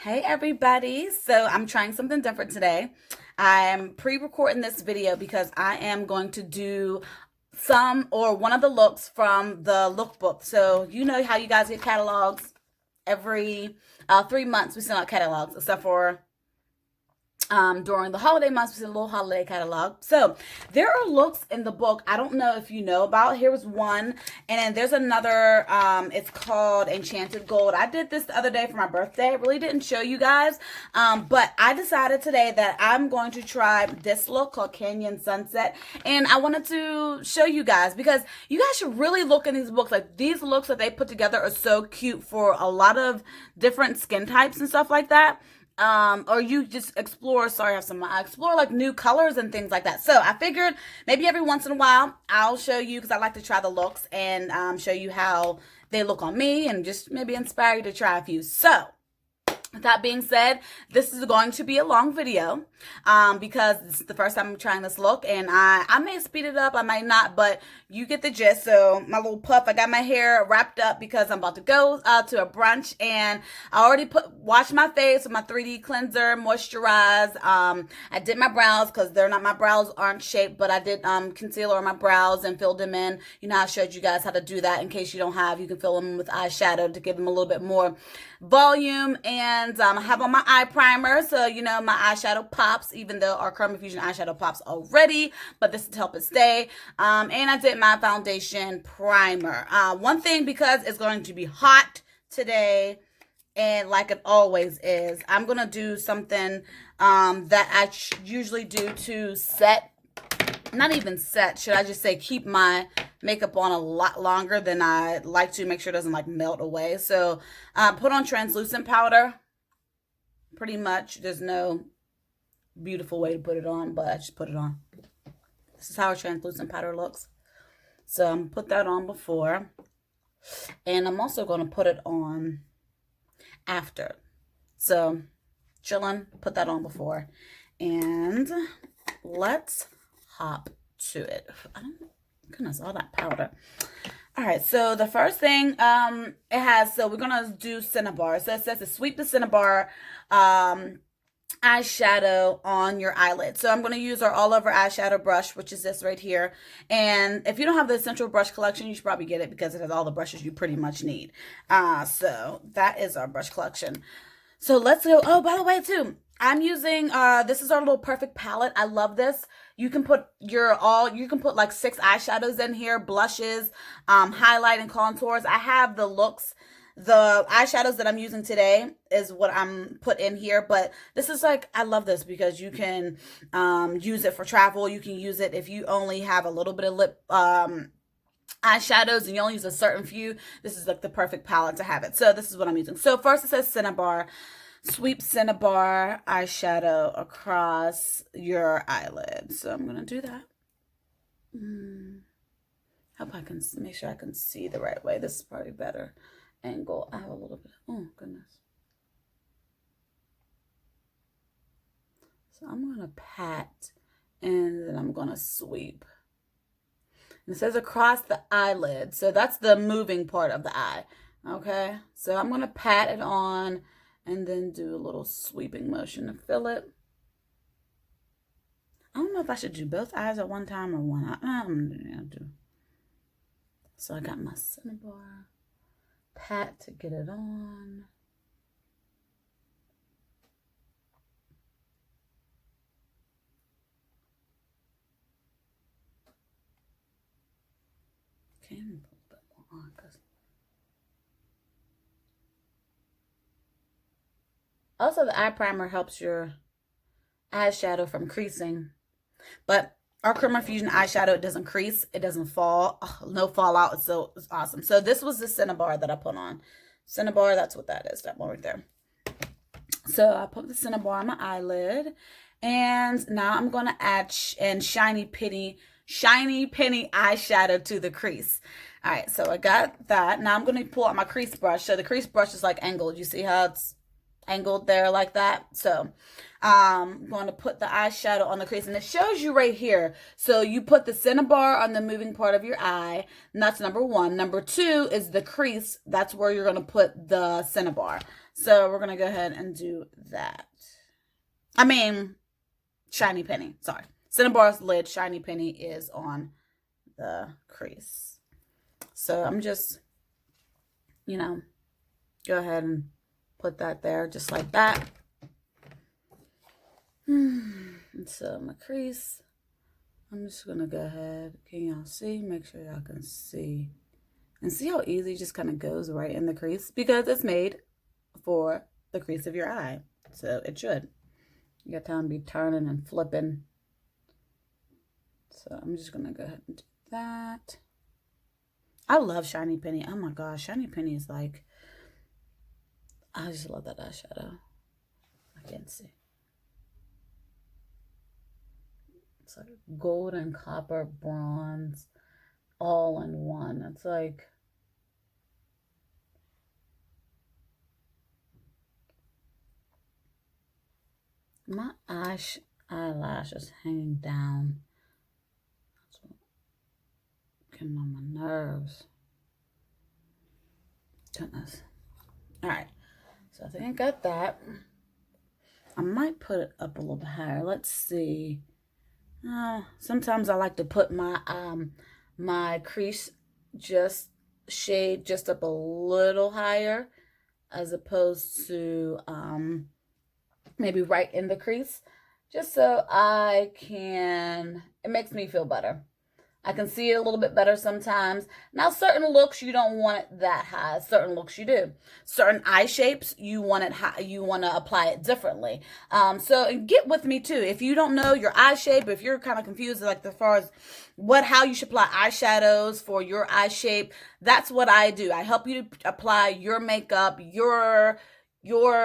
Hey everybody, so I'm trying something different today. I'm pre-recording this video because I am going to do some or one of the looks from the lookbook. So you know how you guys get catalogs every 3 months. We send out catalogs except for during the holiday months. We send a little holiday catalog. So there are looks in the book I don't know if you know about. Here was one, and then there's another. It's called Enchanted Gold. I did this the other day for my birthday. I really didn't show you guys, but I decided today that I'm going to try this look called Canyon Sunset, and I wanted to show you guys because you guys should really look in these books. Like, these looks that they put together are so cute for a lot of different skin types and stuff like that. Or you just explore, sorry, I have some, I explore like new colors and things like that. So I figured maybe every once in a while I'll show you, because I like to try the looks and show you how they look on me and just maybe inspire you to try a few. So with that being said, this is going to be a long video because this is the first time I'm trying this look, and I may speed it up, I might not, but you get the gist. So my little puff, I got my hair wrapped up because I'm about to go to a brunch, and I already washed my face with my 3D cleanser, moisturize. I did my brows because my brows aren't shaped, but I did concealer on my brows and filled them in. You know, I showed you guys how to do that. In case you don't have, you can fill them with eyeshadow to give them a little bit more volume. And I have on my eye primer, so you know my eyeshadow pops, even though our Chroma Fusion eyeshadow pops already, but this is to help it stay. And I did my foundation primer. One thing, because it's going to be hot today, and like it always is, I'm gonna do something that I usually do to set, not even set, should I just say keep my makeup on a lot longer than I like to, make sure it doesn't like melt away. So put on translucent powder. Pretty much, there's no beautiful way to put it on, but I just put it on. This is how a translucent powder looks. So I'm gonna put that on before, and I'm also going to put it on after. So chilling, put that on before, and let's hop to it. Goodness, all that powder. All right, so the first thing it has, so we're gonna do Cinnabar. So it says to sweep the Cinnabar eyeshadow on your eyelid. So I'm going to use our all over eyeshadow brush, which is this right here. And if you don't have the Essential Brush Collection, you should probably get it because it has all the brushes you pretty much need. So that is our brush collection. So let's go. Oh, by the way, too, I'm using this is our little Perfect palette. I love this. You can put like 6 eyeshadows in here, blushes, highlight and contours. I have the looks. The eyeshadows that I'm using today is what I'm put in here, but this is like, I love this because you can use it for travel. You can use it if you only have a little bit of lip eyeshadows and you only use a certain few. This is like the perfect palette to have it. So this is what I'm using. So first it says Cinnabar. Sweep Cinnabar eyeshadow across your eyelid. So I'm going to do that. Hope I can make sure I can see the right way. This is probably better angle. I have a little bit. Oh, goodness. So I'm going to pat, and then I'm going to sweep. And it says across the eyelid. So that's the moving part of the eye. Okay. So I'm going to pat it on and then do a little sweeping motion to fill it. I don't know if I should do both eyes at one time or one eye. I'm gonna do. So I got my Cinnabar. Pat to get it on. Okay, I'm gonna put a bit more on because also the eye primer helps your eyeshadow from creasing, but our Chroma Fusion eyeshadow, it doesn't crease, it doesn't fall, no fallout. It's awesome. So this was the Cinnabar that I put on. Cinnabar, that's what that is, that one right there. So I put the Cinnabar on my eyelid, and now I'm gonna add shiny penny eyeshadow to the crease. All right, so I got that. Now I'm gonna pull out my crease brush. So the crease brush is like angled. You see how it's angled there like that? So I'm going to put the eyeshadow on the crease, and it shows you right here. So you put the Cinnabar on the moving part of your eye, and that's number 1. Number 2 is the crease. That's where you're going to put the Cinnabar. So we're going to go ahead and do that. I mean, shiny penny. Sorry. Cinnabar's lid, shiny penny is on the crease. So I'm just, go ahead and put that there just like that. And so my crease, I'm just going to go ahead. Can y'all see? Make sure y'all can see. And see how easy it just kind of goes right in the crease? Because it's made for the crease of your eye. So it should. You got time to be turning and flipping. So I'm just going to go ahead and do that. I love shiny penny. Oh my gosh, shiny penny is like, I just love that eyeshadow. I can't see. It's like gold and copper, bronze, all in one. It's like, my eyelash is hanging down. That's what getting on my nerves. Goodness. All right. So I think I got that. I might put it up a little bit higher. Let's see. Sometimes I like to put my my crease shade just up a little higher, as opposed to maybe right in the crease, just so it makes me feel better. I can see it a little bit better sometimes. Now, certain looks, you don't want it that high. Certain looks, you do. Certain eye shapes, you want it high. You want to apply it differently. So get with me, too. If you don't know your eye shape, if you're kind of confused, like as far as how you should apply eyeshadows for your eye shape, that's what I do. I help you to apply your makeup, your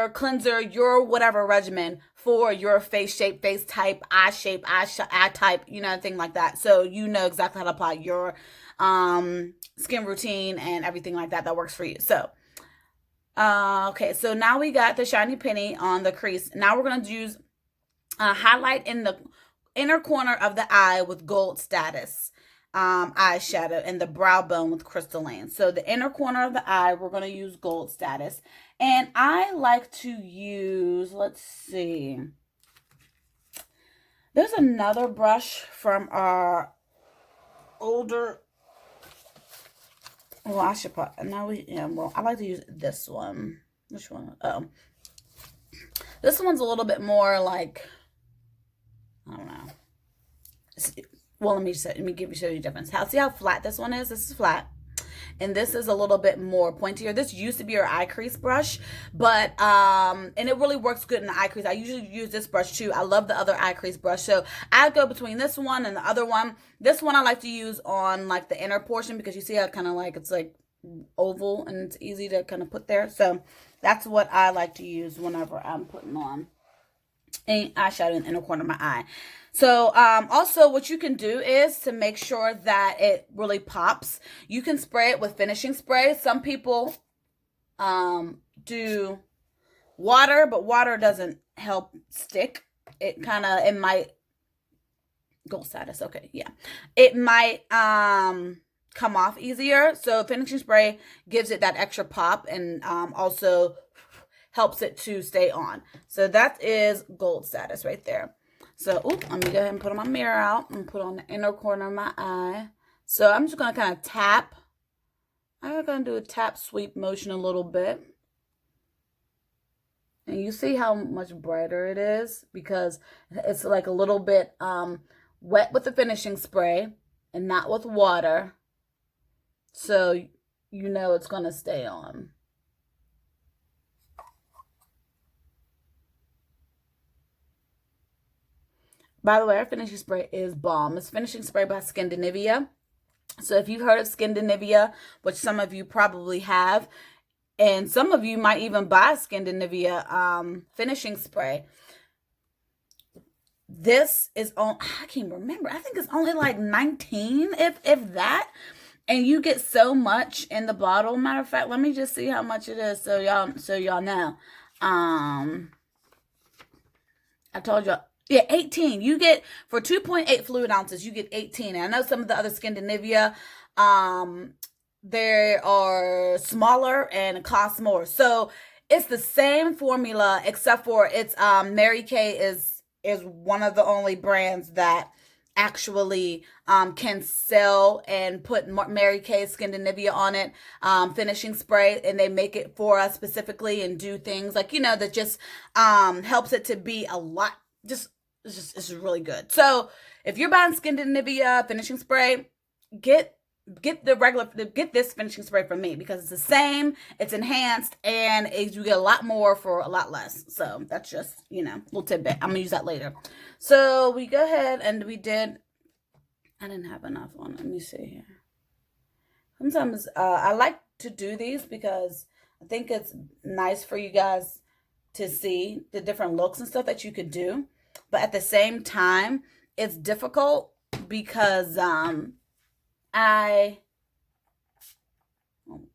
cleanser, your whatever regimen for your face shape, face type, eye shape, eye type, thing like that. So you know exactly how to apply your skin routine and everything like that works for you. So, okay, so now we got the shiny penny on the crease. Now we're going to use highlight in the inner corner of the eye with Gold Status eyeshadow, and the brow bone with Crystalline. So the inner corner of the eye, we're going to use Gold Status. And I like to use, let's see, there's another brush from our older, well, I should put, I like to use this one. Which one? Oh, this one's a little bit more like, I don't know. Well, let me show you the difference. See how flat this one is? This is flat. And this is a little bit more pointier. This used to be our eye crease brush, but and it really works good in the eye crease. I usually use this brush too. I love the other eye crease brush. So I go between this one and the other one. This one I like to use on like the inner portion, because you see how kind of like it's like oval and it's easy to kind of put there. So that's what I like to use whenever I'm putting on an eyeshadow in the inner corner of my eye. So also what you can do is, to make sure that it really pops, you can spray it with finishing spray. Some people do water, but water doesn't help stick. It might, Gold Status, okay, yeah. It might come off easier. So finishing spray gives it that extra pop, and also helps it to stay on. So that is Gold Status right there. So, let me go ahead and put my mirror out and put on the inner corner of my eye. So I'm just going to kind of tap. I'm going to do a tap sweep motion a little bit. And you see how much brighter it is, because it's like a little bit wet with the finishing spray and not with water. So you know it's going to stay on. By the way, our finishing spray is bomb. It's finishing spray by Scandinavia. So if you've heard of Scandinavia, which some of you probably have, and some of you might even buy Scandinavia finishing spray. This is on, I can't remember. I think it's only like 19, if that. And you get so much in the bottle. Matter of fact, let me just see how much it is, so y'all know. I told y'all. Yeah, 18. You get, for 2.8 fluid ounces, you get 18. And I know some of the other Scandinavia, they are smaller and cost more. So It's the same formula except for it's Mary Kay is one of the only brands that actually can sell and put Mary Kay Scandinavia on it, finishing spray, and they make it for us specifically and do things like, that just helps it to be a lot, just it's really good. So if you're buying Scandinavia finishing spray, get get this finishing spray from me, because it's the same, it's enhanced, and you get a lot more for a lot less. So that's just, little tidbit. I'm gonna use that later. So we go ahead and we did, I didn't have enough on, let me see here. Sometimes I like to do these because I think it's nice for you guys to see the different looks and stuff that you could do, but at the same time it's difficult because oh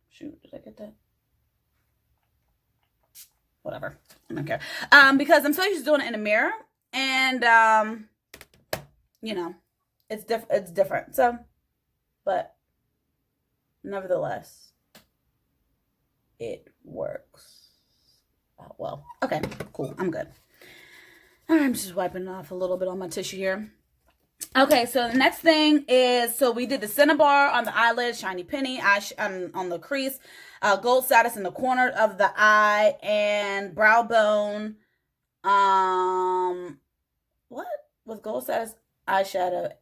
shoot, did I get that? Whatever, I don't care. Because I'm so used to doing it in a mirror, and it's different. So, but nevertheless, it works. Oh, well, okay, cool, I'm good. I'm just wiping off a little bit on my tissue here. Okay, so the next thing is, so we did the Cinnabar on the eyelid, shiny penny, on the crease, gold status in the corner of the eye, and brow bone. What was gold status eyeshadow?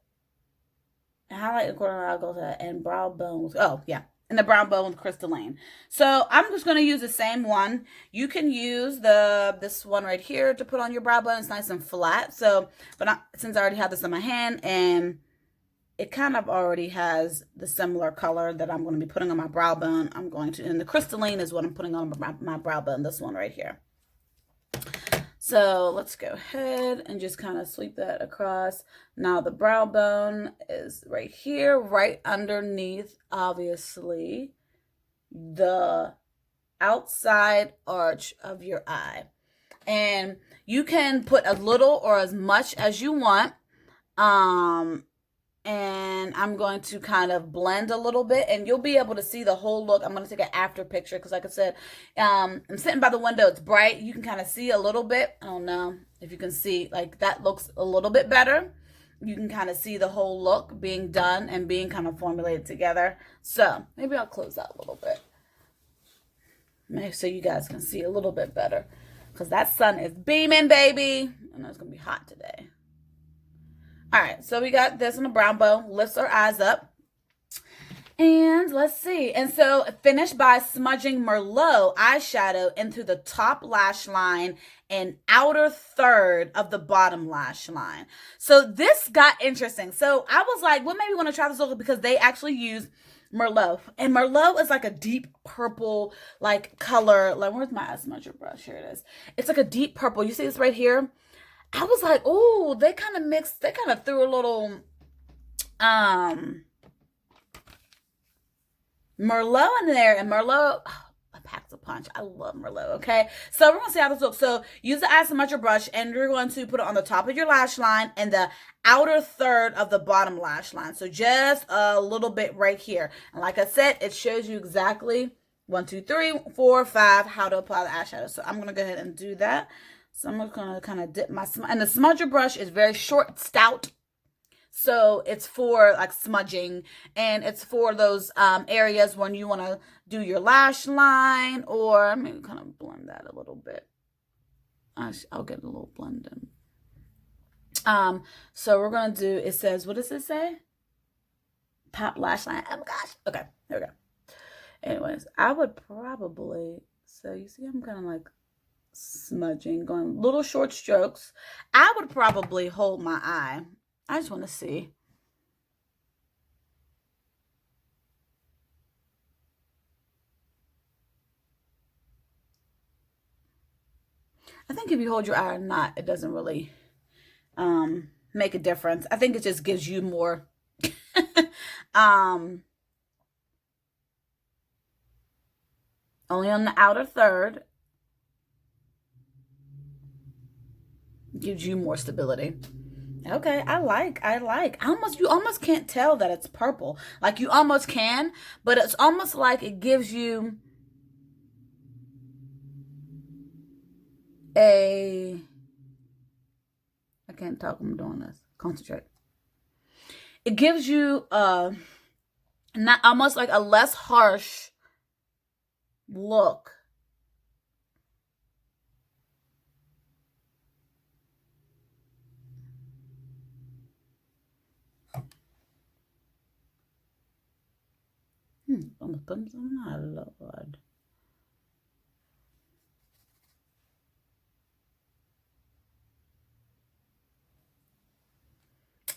Highlight in the corner of the eye, gold status, and brow bone. Oh yeah, and the brown bone with crystalline. So I'm just going to use the same one. You can use this one right here to put on your brow bone. It's nice and flat. So, but since I already have this in my hand, and it kind of already has the similar color that I'm going to be putting on my brow bone, and the crystalline is what I'm putting on my brow bone, this one right here. So let's go ahead and just kind of sweep that across. Now the brow bone is right here, right underneath, obviously, the outside arch of your eye. And you can put a little or as much as you want. And I'm going to kind of blend a little bit, and you'll be able to see the whole look. I'm going to take an after picture because, like I said, I'm sitting by the window. It's bright. You can kind of see a little bit. I don't know if you can see, like, that looks a little bit better. You can kind of see the whole look being done and being kind of formulated together. So maybe I'll close that a little bit, maybe so you guys can see a little bit better, because that sun is beaming, baby. I know it's going to be hot today. All right, so we got this on the brown bone, lifts our eyes up. And let's see. And so finish by smudging Merlot eyeshadow into the top lash line and outer third of the bottom lash line. So this got interesting. So I was like, well, maybe want to try this look, because they actually use Merlot. And Merlot is like a deep purple, like, color. Like, where's my eye smudger brush? Here it is. It's like a deep purple. You see this right here? I was like, oh, they kind of threw a little Merlot in there, and Merlot, packs a punch. I love Merlot, okay? So we're going to see how this looks. So use the eye smudger brush, and you're going to put it on the top of your lash line and the outer third of the bottom lash line. So just a little bit right here. And like I said, it shows you exactly 1, 2, 3, 4, 5 how to apply the eyeshadow. So I'm going to go ahead and do that. So I'm going to kind of dip my and the smudger brush is very short, stout. So it's for like smudging, and it's for those areas when you want to do your lash line, or maybe kind of blend that a little bit. I'll get a little blend in. So we're going to do, it says, what does it say? Top lash line. Oh my gosh. Okay, there we go. Anyways, I would probably, so you see I'm kind of like smudging, going little short strokes. I would probably hold my eye. I just want to see. I think if you hold your eye or not, it doesn't really make a difference. I think it just gives you more only on the outer third. Gives you more stability. Okay, I like. You almost can't tell that it's purple. Like, you almost can, but it's almost like it gives you I can't talk, I'm doing this. Concentrate. It gives you not almost like a less harsh look. I'm putting some on, Lord.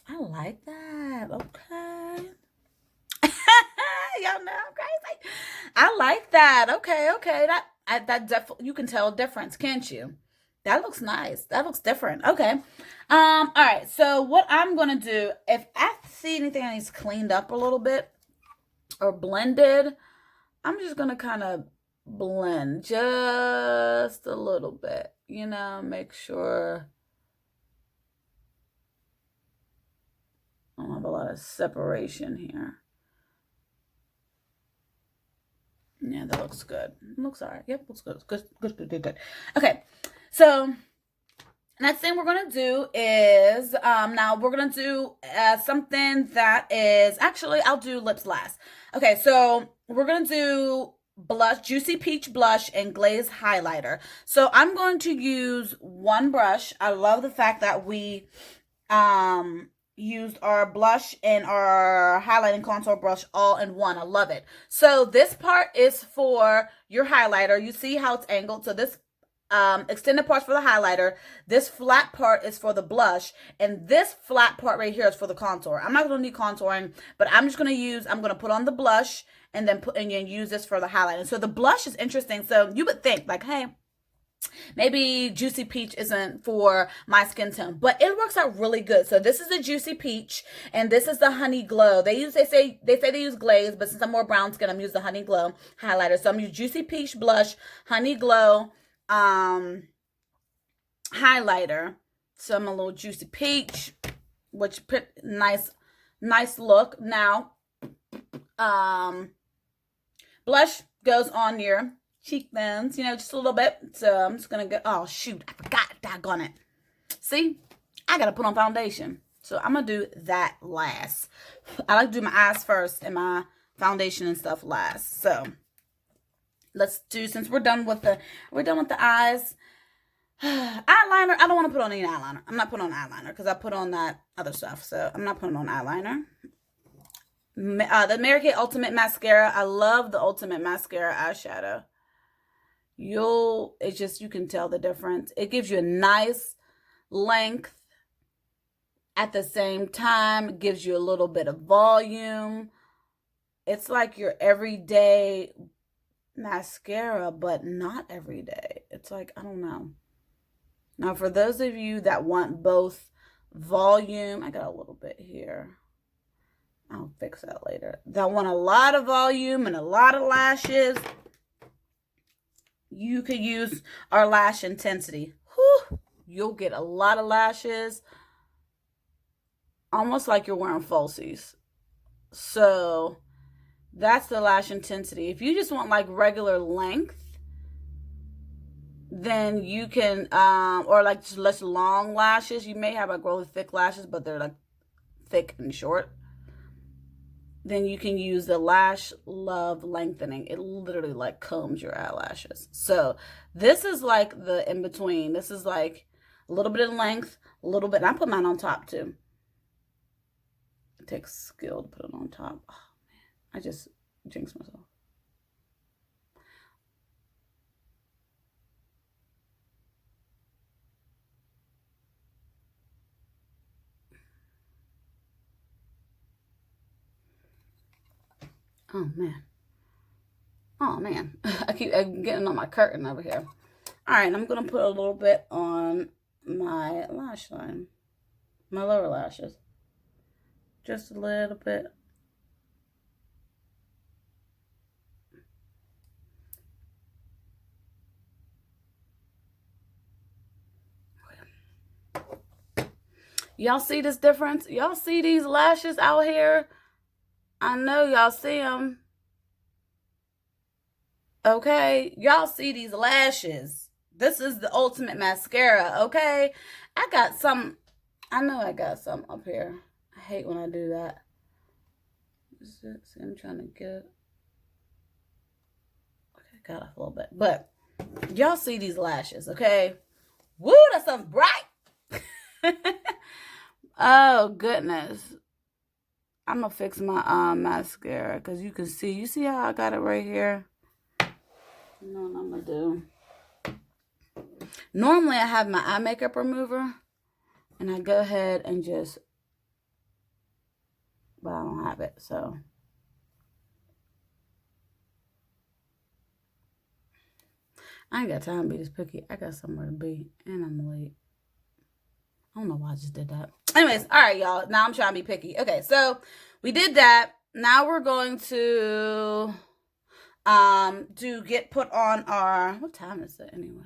I like that. Okay. Y'all know I'm crazy. I like that. Okay, okay. That definitely, you can tell a difference, can't you? That looks nice. That looks different. Okay. All right. So what I'm gonna do, if I see anything that needs cleaned up a little bit or blended, I'm just gonna kind of blend just a little bit. You know, make sure I don't have a lot of separation here. Yeah, that looks good. Looks all right. Yep, looks good. Good. Okay, so next thing we're gonna do is now we're gonna do something that is actually I'll do lips last. Okay, so we're gonna do blush, Juicy Peach blush and glaze highlighter. So I'm going to use one brush. I love the fact that we used our blush and our highlighting contour brush all in one. I love it. So this part is for your highlighter. You see how it's angled. So this extended part's for the highlighter. This flat part is for the blush. And this flat part right here is for the contour. I'm not going to need contouring, but I'm just going to put on the blush and then use this for the highlighter. So the blush is interesting. So you would think like, hey, maybe Juicy Peach isn't for my skin tone, but it works out really good. So this is the Juicy Peach, and this is the Honey Glow. They say they use glaze, but since I'm more brown skin, I'm using the Honey Glow highlighter. So I'm using Juicy Peach blush, Honey Glow highlighter. So I'm a little Juicy Peach, which nice look. Now, blush goes on your cheekbones, you know, just a little bit. So I'm just gonna go. Oh shoot, I forgot. Daggone it. See, I gotta put on foundation, so I'm gonna do that last. I like to do my eyes first and my foundation and stuff last. So let's do, since we're done with the eyes. Eyeliner. I don't want to put on any eyeliner. I'm not putting on eyeliner because I put on that other stuff. So I'm not putting on eyeliner. The Mary Kay Ultimate Mascara. I love the Ultimate Mascara eyeshadow. It's just, you can tell the difference. It gives you a nice length at the same time. It gives you a little bit of volume. It's like your everyday mascara, but not every day. It's like, I don't know. Now, for those of you that want both volume, I got a little bit here. I'll fix that later. That want a lot of volume and a lot of lashes, you could use our lash intensity. Whew, you'll get a lot of lashes, almost like you're wearing falsies. So that's the lash intensity. If you just want like regular length, then you can, or like just less long lashes. You may have like really thick lashes, but they're like thick and short. Then you can use the Lash Love Lengthening. It literally like combs your eyelashes. So this is like the in-between. This is like a little bit of length, a little bit. And I put mine on top too. It takes skill to put it on top. Oh man, I just jinxed myself. Oh man. Oh man. I keep getting on my curtain over here. All right, I'm going to put a little bit on my lash line. My lower lashes. Just a little bit. Y'all see this difference? Y'all see these lashes out here? I know y'all see them. Okay, y'all see these lashes. This is the ultimate mascara, okay? I know I got some up here. I hate when I do that. See, I'm trying to get, okay, got off a little bit. But y'all see these lashes, okay? Woo, that stuff's bright. Oh, goodness. I'm going to fix my mascara because you can see. You see how I got it right here? You know what I'm going to do? Normally, I have my eye makeup remover. And I go ahead and just, but I don't have it, so. I ain't got time to be this picky. I got somewhere to be, and I'm late. I don't know why I just did that. Anyways, all right, y'all. Now I'm trying to be picky. Okay, so we did that. Now we're going to get put on our, what time is it anyway?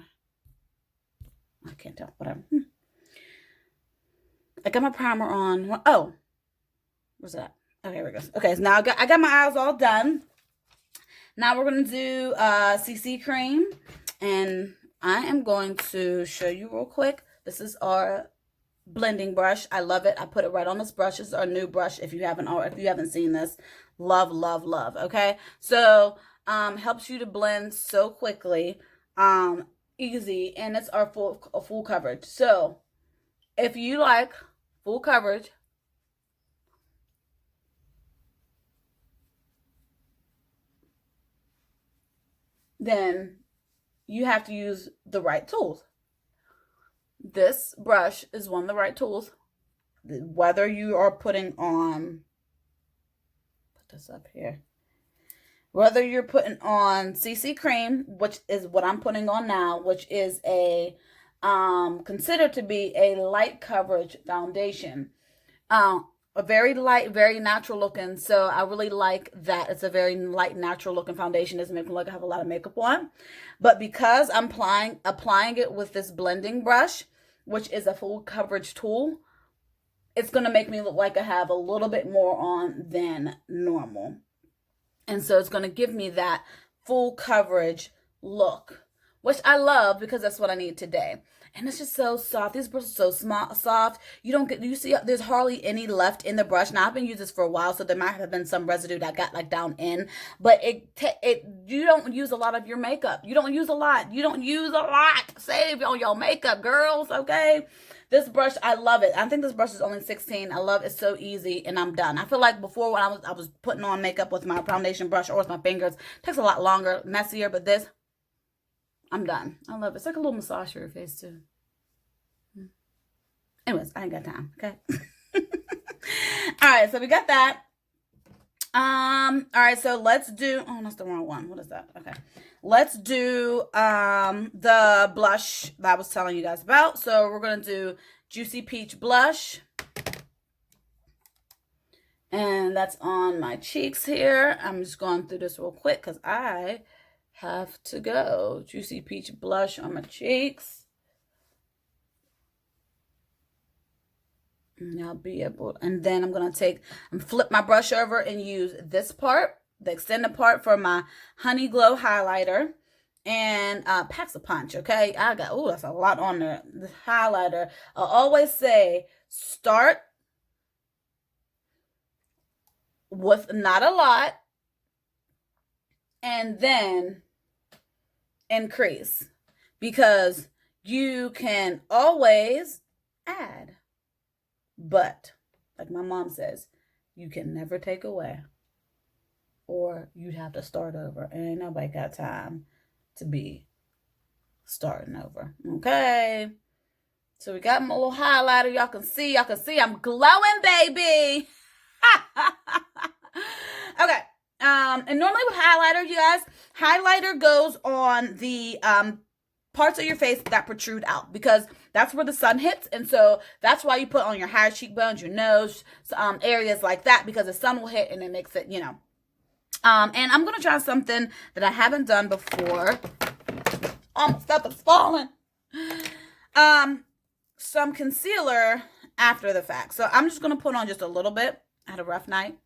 I can't tell, whatever. I got my primer on. Oh, what's that? Okay, here we go. Okay, so now I got my eyes all done. Now we're going to do CC cream. And I am going to show you real quick. This is our blending brush. I love it. I put it right on this brush. This is our new brush. If you haven't seen this, love, love, love. Okay, so helps you to blend so quickly, easy, and it's our full coverage. So if you like full coverage, then you have to use the right tools. This brush is one of the right tools. Whether you are putting on, put this up here, whether you're putting on CC cream, which is what I'm putting on now, which is a considered to be a light coverage foundation. A very light, very natural looking. So I really like that. It's a very light, natural looking foundation. Doesn't make me look like I have a lot of makeup on. But because I'm applying it with this blending brush, which is a full coverage tool, it's going to make me look like I have a little bit more on than normal. And so it's going to give me that full coverage look, which I love because that's what I need today. And it's just so soft. These brushes are so soft. You see, there's hardly any left in the brush. Now, I've been using this for a while, so there might have been some residue that got like down in. But you don't use a lot of your makeup. You don't use a lot. You don't use a lot. Save on your makeup, girls, okay? This brush, I love it. I think this brush is only 16. I love it. It's so easy, and I'm done. I feel like before when I was putting on makeup with my foundation brush or with my fingers, it takes a lot longer, messier, but this, I'm done. I love it. It's like a little massage for your face, too. Anyways, I ain't got time, okay? All right, so we got that. All right, so let's do, oh, that's the wrong one. What is that? Okay. Let's do the blush that I was telling you guys about. So we're going to do Juicy Peach Blush. And that's on my cheeks here. I'm just going through this real quick because I have to go. Juicy Peach Blush on my cheeks. And I'll be able, and then I'm going to flip my brush over and use this part, the extended part, for my Honey Glow highlighter. And packs a punch, okay? I got, oh, that's a lot on there. The highlighter. I always say, start with not a lot, and then increase, because you can always add, but like my mom says, you can never take away, or you'd have to start over, and ain't nobody got time to be starting over. Okay, so we got my little highlighter. Y'all can see I'm glowing, baby. Okay. And normally with highlighter, you guys, highlighter goes on the parts of your face that protrude out, because that's where the sun hits. And so that's why you put on your higher cheekbones, your nose, areas like that, because the sun will hit and it makes it, you know. And I'm going to try something that I haven't done before. Oh, my stuff is falling. Some concealer after the fact. So I'm just going to put on just a little bit. I had a rough night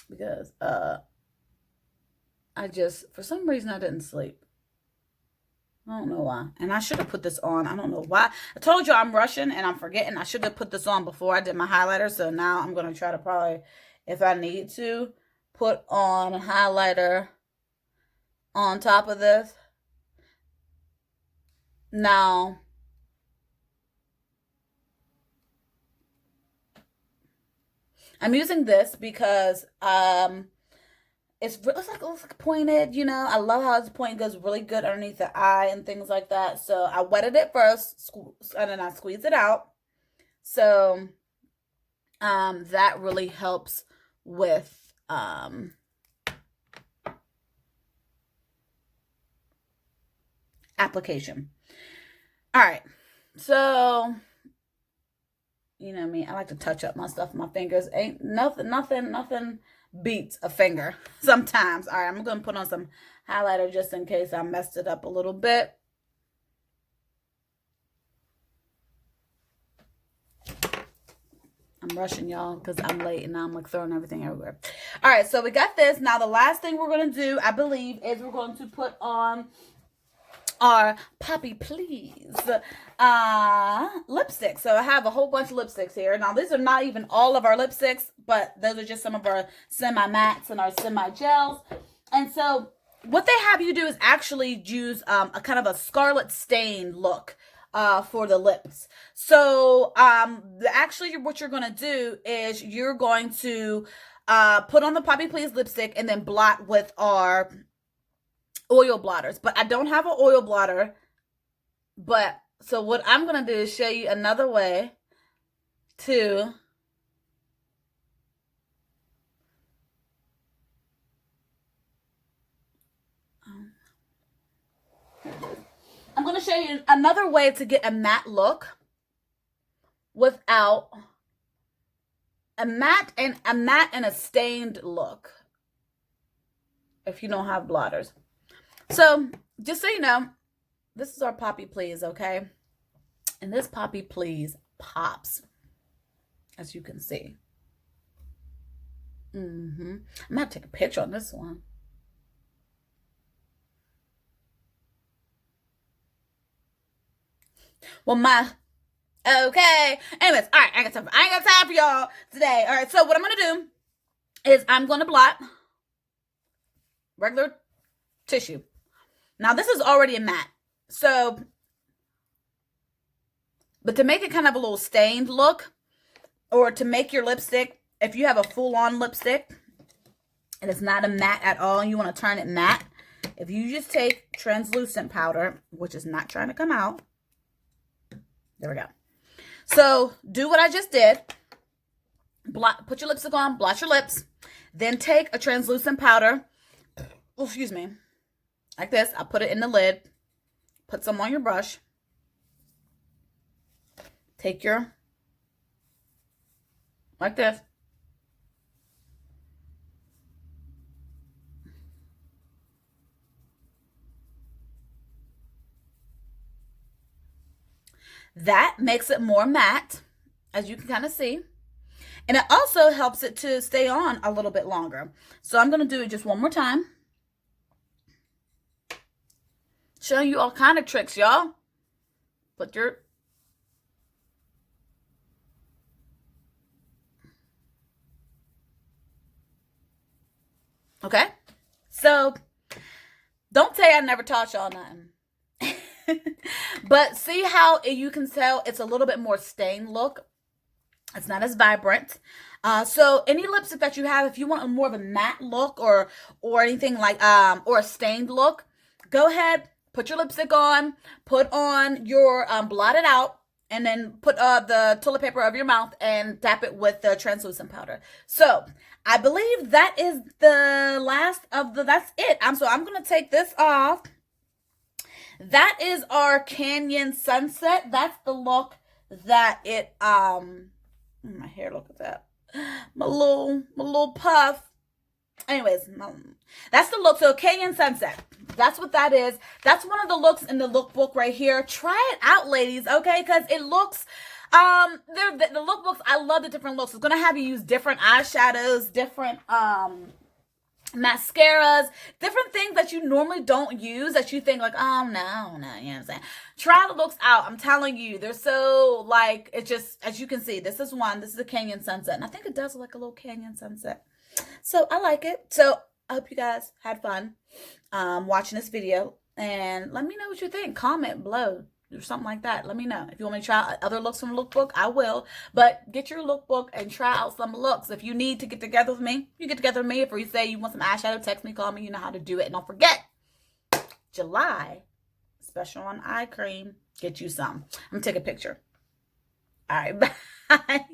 because I just, for some reason, I didn't sleep. I don't know why. And I should have put this on. I don't know why. I told you I'm rushing and I'm forgetting. I should have put this on before I did my highlighter. So now I'm going to try to probably, if I need to, put on a highlighter on top of this. Now, I'm using this because it looks like pointed, you know. I love how its point goes really good underneath the eye and things like that. So I wetted it first, and then I squeezed it out. So that really helps with application. All right, so you know me, I like to touch up my stuff with my fingers. Ain't nothing beats a finger sometimes. All right, I'm gonna put on some highlighter just in case I messed it up a little bit. I'm rushing y'all because I'm late and now I'm like throwing everything everywhere. All right, so we got this. Now the last thing we're gonna do, I believe, is we're going to put on our Poppy Please lipstick. So I have a whole bunch of lipsticks here. Now these are not even all of our lipsticks, but those are just some of our semi-mattes and our semi-gels. And so what they have you do is actually use a kind of a scarlet stain look for the lips. So actually what you're going to do is you're going to put on the Poppy Please lipstick and then blot with our oil blotters. But I don't have an oil blotter. But so what I'm going to do is show you another way to I'm going to show you another way to get a matte look without a matte and a stained look if you don't have blotters. So just so you know, this is our Poppy Please, okay? And this Poppy Please pops, as you can see. I'm going to take a picture on this one. Well, okay. Anyways, all right, I ain't got time for y'all today. All right, so what I'm going to do is I'm going to blot regular tissue. Now, this is already a matte. So, but to make it kind of a little stained look, or to make your lipstick, if you have a full-on lipstick, and it's not a matte at all, and you want to turn it matte, if you just take translucent powder, which is not trying to come out, there we go. So, do what I just did. Put your lipstick on, blot your lips, then take a translucent powder, oh, excuse me, like this. I'll put it in the lid. Put some on your brush. Take your, like this. That makes it more matte, as you can kind of see. And it also helps it to stay on a little bit longer. So I'm going to do it just one more time. Showing you all kind of tricks, y'all. Put your... Okay? So, don't say I never taught y'all nothing. But see how you can tell it's a little bit more stained look. It's not as vibrant. So any lipstick that you have, if you want a more of a matte look or anything like or a stained look, go ahead, put your lipstick on, put on your blot it out, and then put the toilet paper over your mouth and dap it with the translucent powder. So I believe that is the last of that's it. So I'm gonna take this off. That is our Canyon Sunset. That's the look that it my hair, look at that. My little puff. Anyways, that's the look. So Canyon Sunset. That's what that is. That's one of the looks in the lookbook right here. Try it out, ladies, okay? Because it looks the lookbooks, I love the different looks. It's gonna have you use different eyeshadows, different mascaras, different things that you normally don't use that you think like, oh no, no, you know what I'm saying? Try the looks out. I'm telling you, they're so like, it's just, as you can see, this is a canyon sunset. And I think it does look like a little canyon sunset. So I like it. So I hope you guys had fun watching this video. And let me know what you think. Comment below or something like that. Let me know. If you want me to try other looks from the lookbook, I will. But get your lookbook and try out some looks. If you need to get together with me, you get together with me. If you say you want some eyeshadow, text me, call me. You know how to do it. And don't forget, July, special on eye cream. Get you some. I'm going to take a picture. All right, bye.